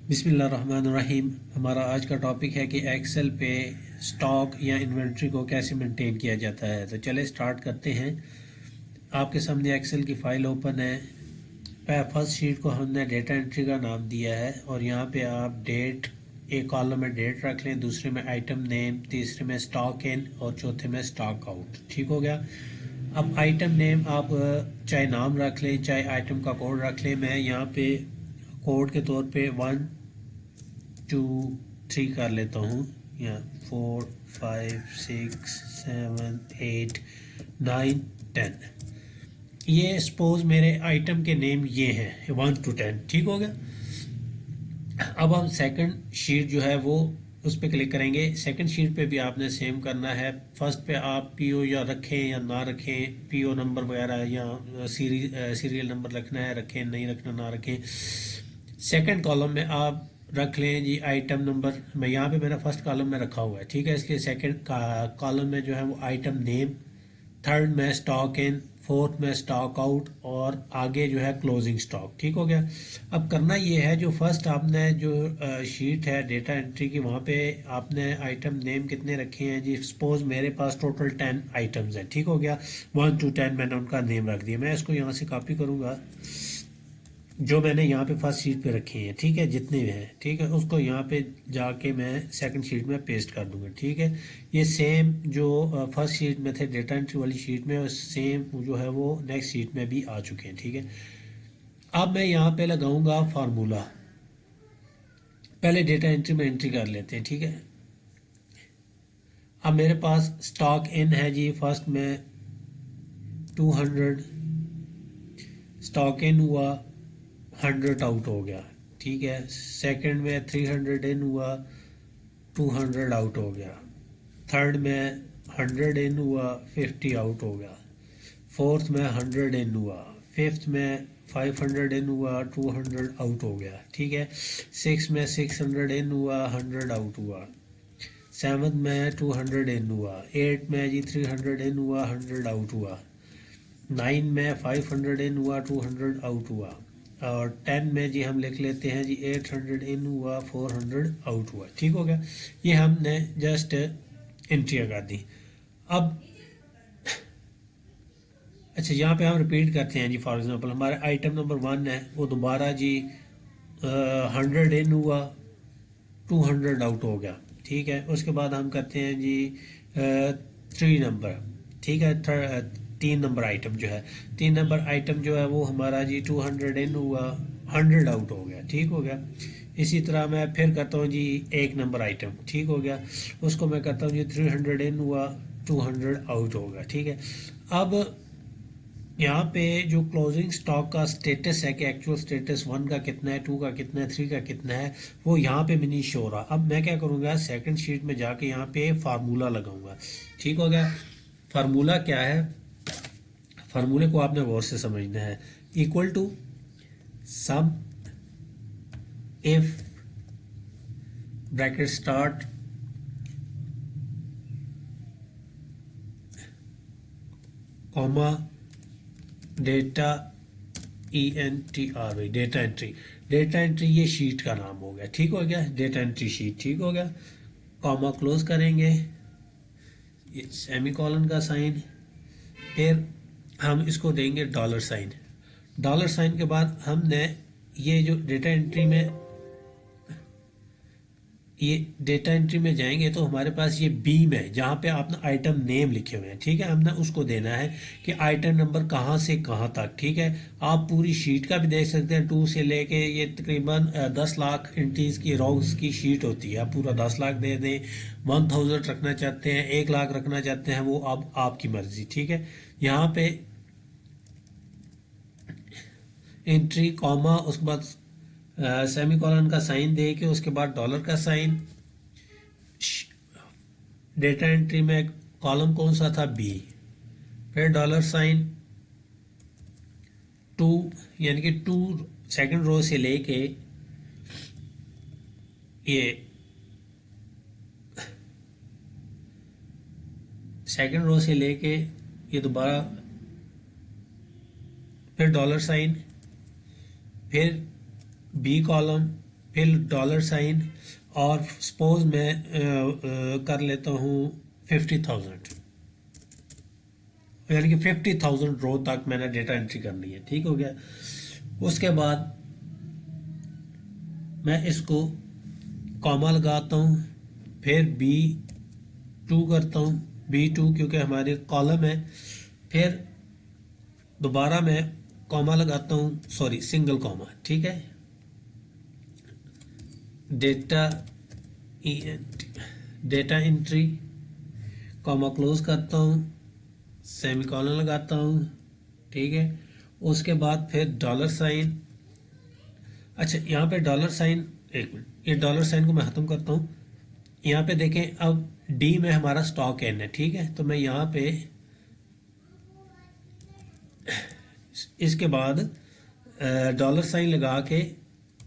बिस्मिल्लाहिर्रहमानिर्रहीम। हमारा आज का टॉपिक है कि एक्सेल पे स्टॉक या इन्वेंट्री को कैसे मेंटेन किया जाता है। तो चले स्टार्ट करते हैं। आपके सामने एक्सेल की फ़ाइल ओपन है। फर्स्ट शीट को हमने डेटा एंट्री का नाम दिया है और यहाँ पे आप डेट, एक कॉलम में डेट रख लें, दूसरे में आइटम नेम, तीसरे में स्टॉक इन और चौथे में स्टॉक आउट। ठीक हो गया। अब आइटम नेम आप चाहे नाम रख लें चाहे आइटम का कोड रख लें। मैं यहाँ पे कोड के तौर पे 1 2 3 कर लेता हूँ, या 4 5 6 7 8 9 10। ये सपोज मेरे आइटम के नेम ये हैं 1 to 10। ठीक हो गया। अब हम सेकंड शीट जो है वो उस पर क्लिक करेंगे। सेकंड शीट पे भी आपने सेम करना है। फर्स्ट पे आप पीओ या रखें या ना रखें, पीओ नंबर वगैरह या सीरियल नंबर रखना है रखें, नहीं रखना ना रखें। सेकंड कॉलम में आप रख लें जी आइटम नंबर। मैं यहाँ पे मेरा फर्स्ट कॉलम में रखा हुआ है, ठीक है, इसलिए सेकंड कॉलम में जो है वो आइटम नेम, थर्ड में स्टॉक इन, फोर्थ में स्टॉक आउट और आगे जो है क्लोजिंग स्टॉक। ठीक हो गया। अब करना ये है, जो फर्स्ट आपने जो शीट है डेटा एंट्री की, वहाँ पे आपने आइटम नेम कितने रखे हैं जी। सपोज मेरे पास टोटल 10 आइटम्स हैं। ठीक हो गया। 1 to 10 मैंने उनका नेम रख दिया। मैं इसको यहाँ से कॉपी करूँगा, जो मैंने यहाँ पे फर्स्ट शीट पे रखे हैं, ठीक है, जितने भी हैं, ठीक है, उसको यहाँ पे जाके मैं सेकंड शीट में पेस्ट कर दूंगा। ठीक है। ये सेम जो फर्स्ट शीट में थे डेटा एंट्री वाली शीट में, सेम जो है वो नेक्स्ट शीट में भी आ चुके हैं। ठीक है। अब मैं यहाँ पे लगाऊंगा फार्मूला। पहले डेटा एंट्री में एंट्री कर लेते हैं। ठीक है। अब मेरे पास स्टॉक इन है जी, फर्स्ट में 200 स्टॉक इन हुआ, 100 आउट हो गया। ठीक है। सेकंड में 300 इन हुआ, 200 आउट हो गया। थर्ड में 100 इन हुआ, 50 आउट हो गया। फोर्थ में 100 इन हुआ। फिफ्थ में 500 इन हुआ, 200 आउट हो गया। ठीक है। सिक्स में 600 इन हुआ, 100 आउट हुआ। सेवन्थ में 200 इन हुआ। एट में जी 300 इन हुआ, 100 आउट हुआ। 9 में 500 इन हुआ, 200 आउट हुआ। और 10 में जी हम लिख लेते हैं जी 800 इन हुआ, 400 आउट हुआ। ठीक हो गया। ये हमने जस्ट एंट्रियाँ कर दी। अब अच्छा, यहाँ पे हम रिपीट करते हैं जी। फॉर एग्जांपल हमारा आइटम नंबर 1 है, वो दोबारा जी 100 इन हुआ, 200 आउट हो गया। ठीक है। उसके बाद हम करते हैं जी 3 नंबर। ठीक है। 3 नंबर आइटम जो है, 3 नंबर आइटम जो है वो हमारा जी 200 इन हुआ, 100 आउट हो गया। ठीक हो गया। इसी तरह मैं फिर करता हूँ जी 1 नंबर आइटम। ठीक हो गया। उसको मैं करता हूँ जी 300 इन हुआ, 200 आउट हो गया। ठीक है। अब यहाँ पे जो क्लोजिंग स्टॉक का स्टेटस है कि एक्चुअल स्टेटस 1 का कितना है, 2 का कितना है, 3 का कितना है, वो यहाँ पे भी नहीं शो हो रहा। अब मैं क्या करूँगा, सेकंड शीट में जाके यहाँ पे फार्मूला लगाऊंगा। ठीक हो गया। फार्मूला क्या है, फार्मूले को आपने गौर से समझना है। Equal to sum if bracket start comma data ENTRY, data entry. Data entry ये शीट का नाम हो गया। ठीक हो गया। Data entry sheet. ठीक हो गया। कॉमा क्लोज करेंगे, ये सेमी कॉलन का साइन, फिर हम इसको देंगे डॉलर साइन। डॉलर साइन के बाद हमने ये जो डेटा एंट्री में, ये डेटा एंट्री में जाएंगे तो हमारे पास ये बीम है जहाँ पे आपने आइटम नेम लिखे हुए हैं। ठीक है। हमने उसको देना है कि आइटम नंबर कहाँ से कहाँ तक। ठीक है। आप पूरी शीट का भी देख सकते हैं, 2 से लेके ये तकरीबन 10 लाख एंट्रीज की रॉस की शीट होती है। आप पूरा 10 लाख दे दें, 1000 रखना चाहते हैं, 1 लाख रखना चाहते हैं, वो अब आपकी मर्जी। ठीक है। यहाँ पे एंट्री कॉमा, उसके बाद सेमी कॉलन का साइन दे के उसके बाद डॉलर का साइन। डेटा एंट्री में कॉलम कौन सा था, बी, फिर डॉलर साइन 2, यानी कि 2 सेकंड रो से लेके ये सेकंड रो से लेके ये दोबारा, फिर डॉलर साइन, फिर बी कॉलम, फिर डॉलर साइन, और सपोज मैं कर लेता हूँ 50,000, यानी कि 50,000 रो तक मैंने डेटा एंट्री करनी है। ठीक हो गया। उसके बाद मैं इसको कॉमा लगाता हूँ, फिर B2 करता हूँ, B2 क्योंकि हमारे कॉलम है, फिर दोबारा मैं कॉमा लगाता हूँ, सॉरी सिंगल कॉमा, ठीक है, डेटा एंट्री, कॉमा क्लोज करता हूँ, सेमीकोलन लगाता हूँ, ठीक है। उसके बाद फिर डॉलर साइन, अच्छा यहाँ पे डॉलर साइन, एक मिनट, ये डॉलर साइन को मैं ख़त्म करता हूँ। यहाँ पे देखें, अब डी में हमारा स्टॉक एन है, ठीक है, तो मैं यहाँ पे इसके बाद डॉलर साइन लगा के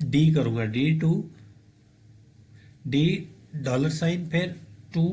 डी करूँगा, D2, डी डॉलर साइन, फिर 2,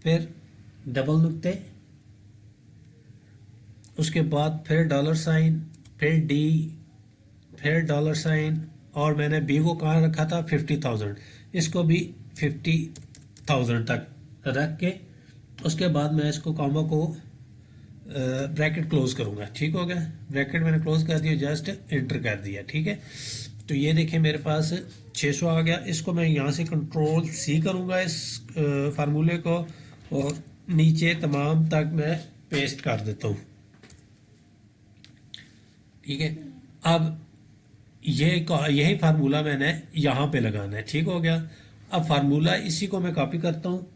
फिर डबल नुक्ते, उसके बाद फिर डॉलर साइन, फिर डी, फिर डॉलर साइन, और मैंने बी को कहाँ रखा था 50,000, इसको भी 50,000 तक रख के उसके बाद मैं इसको कॉमा को ब्रैकेट क्लोज करूँगा। ठीक हो गया, ब्रैकेट मैंने क्लोज कर दिया, जस्ट एंटर कर दिया, ठीक है। तो ये देखें मेरे पास 600 आ गया। इसको मैं यहाँ से कंट्रोल C करूँगा इस फार्मूले को, और नीचे तमाम तक मैं पेस्ट कर देता हूँ, ठीक है। अब यही फार्मूला मैंने यहाँ पे लगाना है, ठीक हो गया। अब फार्मूला इसी को मैं कॉपी करता हूँ,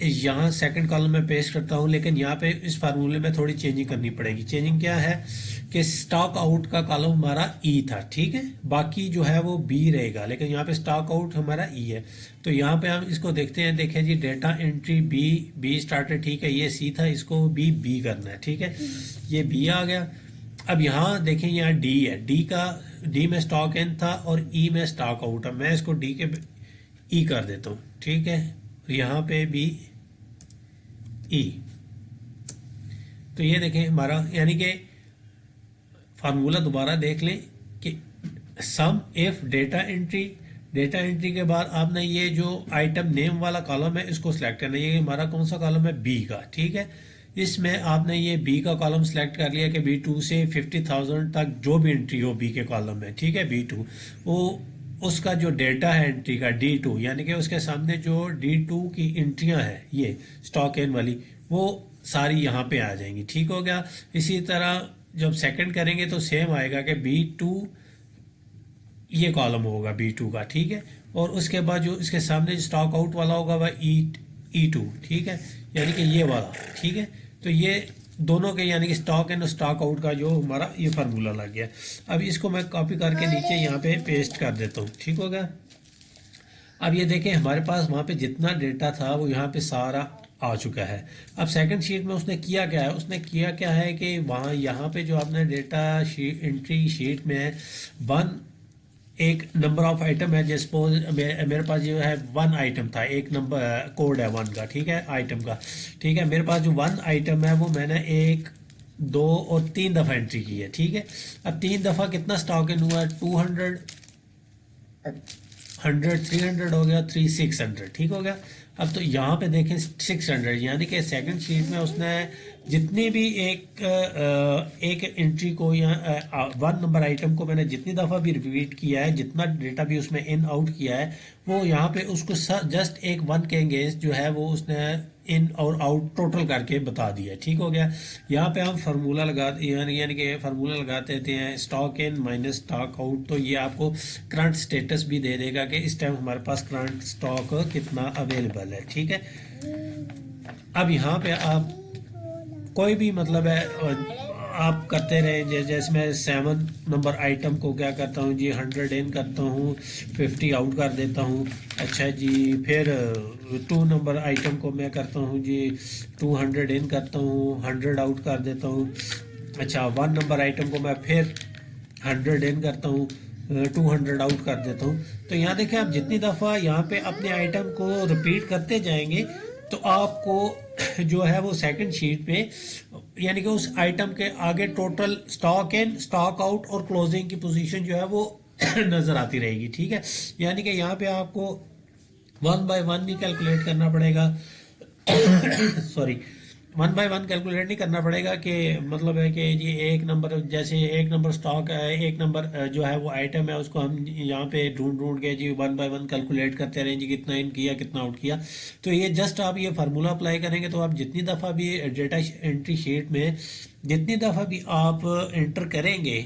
यहाँ सेकंड कॉलम में पेस्ट करता हूँ, लेकिन यहाँ पे इस फार्मूले में थोड़ी चेंजिंग करनी पड़ेगी। चेंजिंग क्या है कि स्टॉक आउट का कॉलम हमारा E था, ठीक है, बाकी जो है वो B रहेगा, लेकिन यहाँ पे स्टॉक आउट हमारा E है। तो यहाँ पे हम इसको देखते हैं, देखें जी, डेटा एंट्री B स्टार्टेड, ठीक है, ये C था, इसको B करना है, ठीक है, ये B आ गया। अब यहाँ देखें, यहाँ D है, D में स्टॉक इन था और E में स्टॉक आउट है, मैं इसको D के E कर देता हूँ, ठीक है, यहाँ पे भी E। तो ये देखें हमारा, यानी कि फार्मूला दोबारा देख लें कि सम इफ डेटा एंट्री के बाद आपने ये जो आइटम नेम वाला कॉलम है इसको सिलेक्ट करना है। ये हमारा कौन सा कॉलम है, B का, ठीक है। इसमें आपने ये B का कॉलम सिलेक्ट कर लिया कि B2 से 50,000 तक जो भी एंट्री हो B के कॉलम में, ठीक है, B2, वो उसका जो डेटा है एंट्री का D2, यानी कि उसके सामने जो D2 की एंट्रियां हैं, ये स्टॉक इन वाली, वो सारी यहाँ पे आ जाएंगी, ठीक हो गया। इसी तरह जब सेकंड करेंगे तो सेम आएगा कि B2, ये कॉलम होगा B2 का, ठीक है, और उसके बाद जो इसके सामने स्टॉक आउट वाला होगा वह E2, ठीक है, यानी कि ये वाला, ठीक है। तो ये दोनों के यानी कि स्टॉक इन और स्टॉक आउट का जो हमारा ये फार्मूला लग गया। अब इसको मैं कॉपी करके नीचे यहाँ पे पेस्ट कर देता हूँ, ठीक हो गया। अब ये देखें हमारे पास वहाँ पे जितना डेटा था वो यहाँ पे सारा आ चुका है। अब सेकंड शीट में उसने किया क्या है, उसने किया क्या है कि वहाँ यहाँ पे जो आपने डेटा एंट्री शीट में एक नंबर ऑफ आइटम है, जैसे सपोज मेरे पास जो है 1 आइटम था, एक नंबर कोड है 1 का, ठीक है, आइटम का, ठीक है। मेरे पास जो 1 आइटम है वो मैंने 1, 2 और 3 दफ़ा एंट्री की है, ठीक है। अब 3 दफ़ा कितना स्टॉक इन हुआ, 200, 100, 300 हो गया, 600, ठीक हो गया। अब तो यहाँ पे देखें 600, यानी कि सेकंड शीट में उसने जितनी भी एक एंट्री को या 1 नंबर आइटम को मैंने जितनी दफ़ा भी रिपीट किया है, जितना डेटा भी उसमें इन आउट किया है, वो यहाँ पे उसको जस्ट एक 1 के अगेंस्ट जो है वो उसने इन और आउट टोटल करके बता दिया, ठीक हो गया। यहाँ पे हम फार्मूला यानी कि फार्मूला लगाते हैं stock in minus stock out, तो ये आपको करंट स्टेटस भी दे देगा कि इस टाइम हमारे पास करंट स्टॉक कितना अवेलेबल है, ठीक है। अब यहाँ पे आप कोई भी मतलब है आप करते रहे, जैसे मैं 7 नंबर आइटम को क्या करता हूँ जी, 100 इन करता हूँ, 50 आउट कर देता हूँ, अच्छा जी। फिर 2 नंबर आइटम को मैं करता हूँ जी 200 इन करता हूँ, 100 आउट कर देता हूँ, अच्छा। 1 नंबर आइटम को मैं फिर 100 इन करता हूँ, 200 आउट कर देता हूँ। तो यहाँ देखिए आप जितनी दफ़ा यहाँ पे अपने आइटम को रिपीट करते जाएंगे तो आपको जो है वो सेकंड शीट पे, यानी कि उस आइटम के आगे total stock in, stock out और क्लोजिंग की पोजीशन जो है वो नज़र आती रहेगी। ठीक है, यानी कि यहाँ पे आपको वन बाय वन नहीं कैलकुलेट करना पड़ेगा, sorry, one by one calculate नहीं करना पड़ेगा कि मतलब है कि ये एक नंबर, जैसे एक नंबर स्टॉक है, एक नंबर जो है वो आइटम है, उसको हम यहाँ पे ढूंढ ढूंढ के जी वन बाय वन कैलकुलेट करते रहें जी, कितना इन किया कितना आउट किया। तो ये जस्ट आप ये फार्मूला अप्लाई करेंगे तो आप जितनी दफ़ा भी डेटा एंट्री शीट में जितनी दफ़ा भी आप एंटर करेंगे,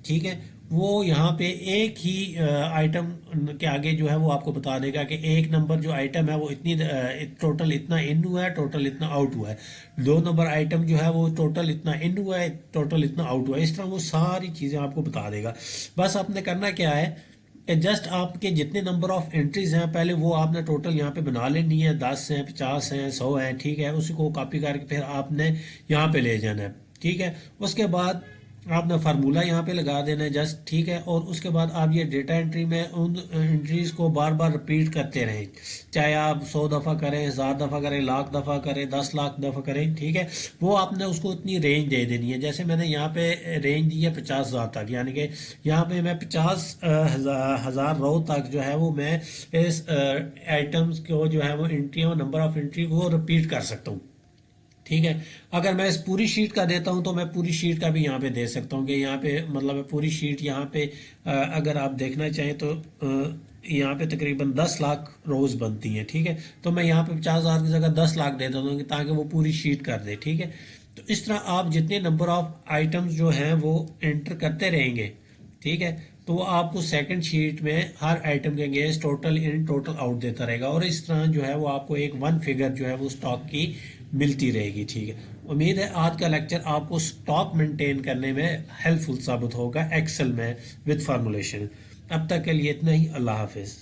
ठीक है, वो यहाँ पे एक ही आइटम के आगे जो है वो आपको बता देगा कि एक नंबर जो आइटम है वो इतनी टोटल इतना इन हुआ है, टोटल इतना आउट हुआ है। दो नंबर आइटम जो है वो टोटल इतना इन हुआ है, टोटल इतना आउट हुआ है। इस तरह वो सारी चीज़ें आपको बता देगा। बस आपने करना क्या है कि जस्ट आपके जितने नंबर ऑफ एंट्रीज हैं पहले वो आपने टोटल यहाँ पे बना लेनी है, 10 हैं, 50 हैं, 100 हैं, ठीक है, उसी को कॉपी करके फिर आपने यहाँ पे ले जाना है। ठीक है, उसके बाद आपने फार्मूला यहाँ पे लगा देना है जस्ट, ठीक है, और उसके बाद आप ये डेटा एंट्री में उन एंट्रीज को बार बार रिपीट करते रहें, चाहे आप 100 दफ़ा करें, 1000 दफ़ा करें, लाख दफ़ा करें, 10 लाख दफ़ा करें। ठीक है, वो आपने उसको उतनी रेंज दे देनी है। जैसे मैंने यहाँ पे रेंज दी है 50,000 तक, यानी कि यहाँ पे मैं 50,000 रो तक जो है वो मैं इस आइटम्स को जो है वो एंट्री और नंबर ऑफ एंट्री को रिपीट कर सकता हूँ। ठीक है, अगर मैं इस पूरी शीट का देता हूं तो मैं पूरी शीट का भी यहाँ पे दे सकता हूँ कि यहाँ पे मतलब पूरी शीट यहाँ पे अगर आप देखना चाहें तो यहाँ पे तकरीबन 10 लाख रोज बनती हैं। ठीक है, तो मैं यहाँ पे 50,000 की जगह 10 लाख दे देता हूँ ताकि वो पूरी शीट कर दे। ठीक है, तो इस तरह आप जितने नंबर ऑफ आइटम्स जो हैं वो एंटर करते रहेंगे, ठीक है, तो वो आपको सेकंड शीट में हर आइटम के against total in total out देता रहेगा, और इस तरह जो है वो आपको एक वन फिगर जो है वो स्टॉक की मिलती रहेगी। ठीक है, उम्मीद है आज का लेक्चर आपको स्टॉक मेंटेन करने में हेल्पफुल साबित होगा एक्सेल में विद फार्मूलेशन। अब तक के लिए इतना ही। अल्लाह हाफिज़।